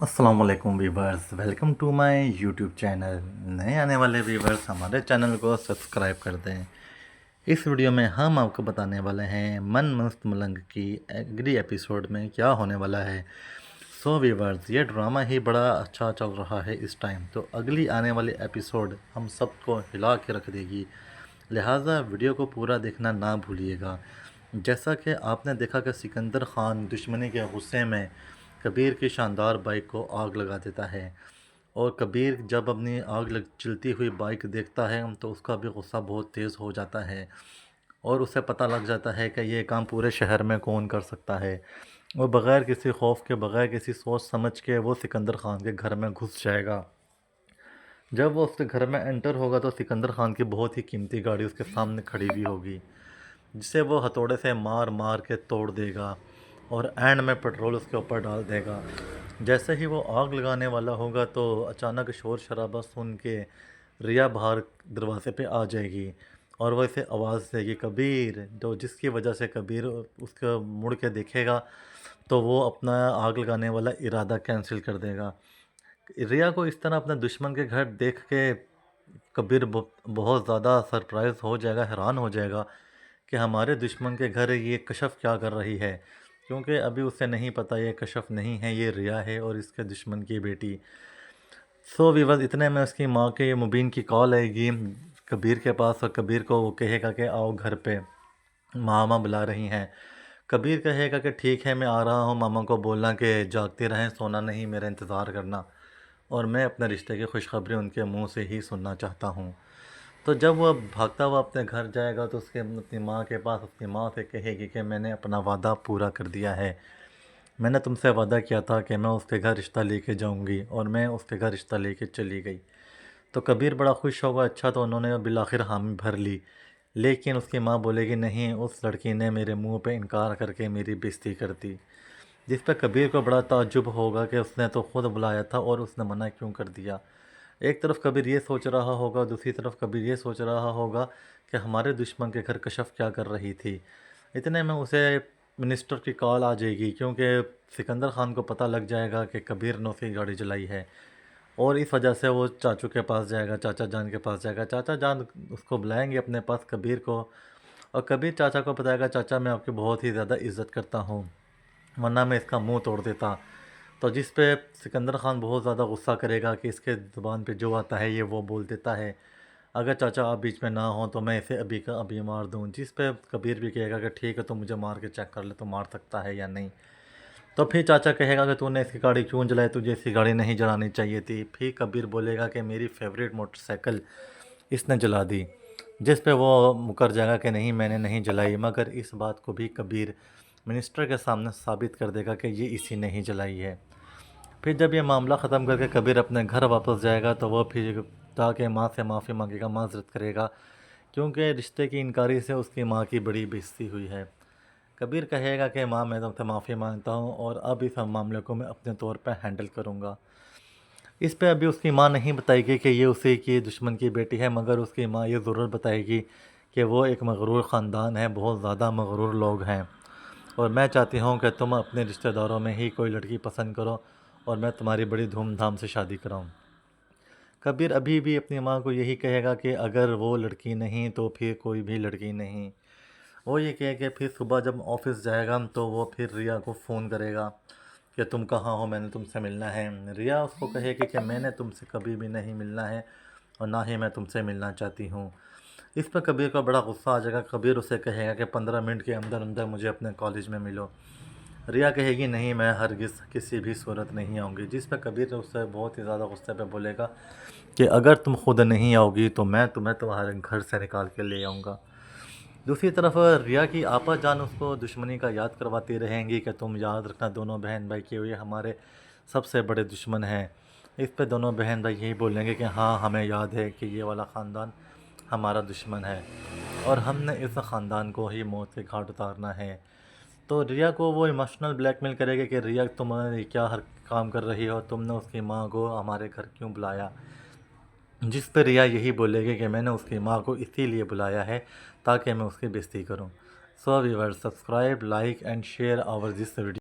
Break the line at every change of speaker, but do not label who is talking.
अस्सलाम वालेकुम viewers, welcome to my YouTube channel. नए आने वाले वीवर्स हमारे चैनल को सब्सक्राइब कर दें। इस वीडियो में हम आपको बताने वाले हैं मन मस्त मलंग की अगली एपिसोड में क्या होने वाला है। सो वीवर्स, ये ड्रामा ही बड़ा अच्छा चल रहा है इस टाइम, तो अगली आने वाली एपिसोड हम सबको हिला के रख देगी। लिहाजा वीडियो को पूरा देखना ना भूलिएगा। जैसा कि आपने देखा कि सिकंदर खान दुश्मनी के गुस्से में कबीर की शानदार बाइक को आग लगा देता है, और कबीर जब अपनी चलती हुई बाइक देखता है तो उसका भी गुस्सा बहुत तेज़ हो जाता है, और उसे पता लग जाता है कि ये काम पूरे शहर में कौन कर सकता है। वो बग़ैर किसी खौफ के, बग़ैर किसी सोच समझ के वो सिकंदर खान के घर में घुस जाएगा। जब वो उसके घर में एंटर होगा तो सिकंदर खान की बहुत ही कीमती गाड़ी उसके सामने खड़ी हुई होगी, जिसे वो हथौड़े से मार मार के तोड़ देगा और एंड में पेट्रोल उसके ऊपर डाल देगा। जैसे ही वो आग लगाने वाला होगा तो अचानक शोर शराबा सुन के रिया बाहर दरवाजे पे आ जाएगी, और वो इसे आवाज़ देगी कबीर, तो जिसकी वजह से कबीर उसको मुड़ के देखेगा तो वो अपना आग लगाने वाला इरादा कैंसिल कर देगा। रिया को इस तरह अपने दुश्मन के घर देख के कबीर बहुत ज़्यादा सरप्राइज़ हो जाएगा, हैरान हो जाएगा कि हमारे दुश्मन के घर ये कशफ क्या कर रही है, क्योंकि अभी उसे नहीं पता ये कशफ नहीं है, ये रिया है और इसके दुश्मन की बेटी। सो वीवर्स, इतने में उसकी माँ के मुबीन की कॉल आएगी कबीर के पास, और कबीर को वो कहेगा कि आओ घर पे, मामा बुला रही हैं। कबीर कहेगा कि ठीक है मैं आ रहा हूँ, मामा को बोलना कि जागते रहें, सोना नहीं, मेरा इंतज़ार करना, और मैं अपने रिश्ते की खुशखबरी उनके मुंह से ही सुनना चाहता हूँ। तो जब वह भागता हुआ अपने घर जाएगा तो उसके अपनी माँ के पास उसकी माँ से कहेगी कि मैंने अपना वादा पूरा कर दिया है, मैंने तुमसे वादा किया था कि मैं उसके घर रिश्ता लेके जाऊंगी, और मैं उसके घर रिश्ता लेके चली गई। तो कबीर बड़ा खुश होगा, अच्छा तो उन्होंने बिल आखिर हामी भर ली। लेकिन उसकी माँ बोलेगी नहीं, उस लड़की ने मेरे मुंह पे इनकार करके मेरी बेइज्जती कर दी। जिस पर कबीर को बड़ा ताज्जुब होगा कि उसने तो खुद बुलाया था और उसने मना क्यों कर दिया। एक तरफ कबीर ये सोच रहा होगा, दूसरी तरफ कबीर ये सोच रहा होगा कि हमारे दुश्मन के घर कशफ क्या कर रही थी। इतने में उसे मिनिस्टर की कॉल आ जाएगी, क्योंकि सिकंदर खान को पता लग जाएगा कि कबीर ने उसकी गाड़ी जलाई है, और इस वजह से वो चाचू के पास जाएगा, चाचा जान के पास जाएगा। चाचा जान उसको बुलाएंगे अपने पास कबीर को, और कबीर चाचा को बताएगा चाचा मैं आपकी बहुत ही ज़्यादा इज़्ज़त करता हूँ, वरना मैं इसका मुंह तोड़ देता। तो जिस पे सिकंदर खान बहुत ज़्यादा गुस्सा करेगा कि इसके ज़ुबान पे जो आता है ये वो बोल देता है, अगर चाचा आप बीच में ना हो तो मैं इसे अभी का अभी मार दूँ। जिस पे कबीर भी कहेगा कि ठीक है तो मुझे मार के चेक कर ले, तो मार सकता है या नहीं। तो फिर चाचा कहेगा कि तूने इसकी गाड़ी क्यों जलाई, तुझे इसकी गाड़ी नहीं जलानी चाहिए थी। फिर कबीर बोलेगा कि मेरी फेवरेट मोटरसाइकिल इसने जला दी, जिस पे वो मुकर जाएगा कि नहीं मैंने नहीं जलाई, मगर इस बात को भी कबीर मिनिस्टर के सामने साबित कर देगा कि ये इसी ने ही जलाई है। फिर जब ये मामला ख़त्म करके कबीर अपने घर वापस जाएगा तो वह फिर जाके माँ से माफ़ी मांगेगा, माज़रत करेगा, क्योंकि रिश्ते की इनकारी से उसकी माँ की बड़ी बेइज्जती हुई है। कबीर कहेगा कि माँ मैं तुमसे माफ़ी मांगता हूँ, और अब इस मामले को मैं अपने तौर पर हैंडल करूँगा। इस पे अभी उसकी माँ नहीं बताएगी कि ये उसी की दुश्मन की बेटी है, मगर उसकी माँ ये ज़रूर बताएगी कि वो एक मगरूर ख़ानदान है, बहुत ज़्यादा मगरूर लोग हैं, और मैं चाहती हूँ कि तुम अपने रिश्तेदारों में ही कोई लड़की पसंद करो और मैं तुम्हारी बड़ी धूमधाम से शादी कराऊँ। कबीर अभी भी अपनी माँ को यही कहेगा कि अगर वो लड़की नहीं तो फिर कोई भी लड़की नहीं। वो ये कहे कि फिर सुबह जब ऑफिस जाएगा तो वो फिर रिया को फ़ोन करेगा कि तुम कहाँ हो, मैंने तुमसे मिलना है। रिया उसको कहेगी कि मैंने तुमसे कभी भी नहीं मिलना है, और ना ही मैं तुमसे मिलना चाहती हूँ। इस पर कबीर को बड़ा गुस्सा आ जाएगा। कबीर उसे कहेगा कि 15 मिनट के अंदर अंदर मुझे अपने कॉलेज में मिलो। रिया कहेगी नहीं, मैं हरगिज़ किसी भी सूरत नहीं आऊँगी। जिस पर कबीर उससे बहुत ही ज़्यादा गुस्से पे बोलेगा कि अगर तुम खुद नहीं आओगी तो मैं तुम्हें तुम्हारे घर से निकाल के ले आऊँगा। दूसरी तरफ रिया की आपा जान उसको दुश्मनी का याद करवाती रहेंगी कि तुम याद रखना, दोनों बहन भाई के ये हमारे सबसे बड़े दुश्मन हैं। इस पे दोनों बहन भाई यही बोलेंगे कि हाँ हमें याद है कि ये वाला ख़ानदान हमारा दुश्मन है, और हमने इस ख़ानदान को ही मौत के घाट उतारना है। तो रिया को वो इमोशनल ब्लैकमेल करेगा कि रिया तुम क्या हर काम कर रही हो, तुमने उसकी माँ को हमारे घर क्यों बुलाया। जिस पर रिया यही बोलेगी कि मैंने उसकी माँ को इसीलिए बुलाया है ताकि मैं उसकी बेइज्जती करूं। So viewers, subscribe, like and share our this video.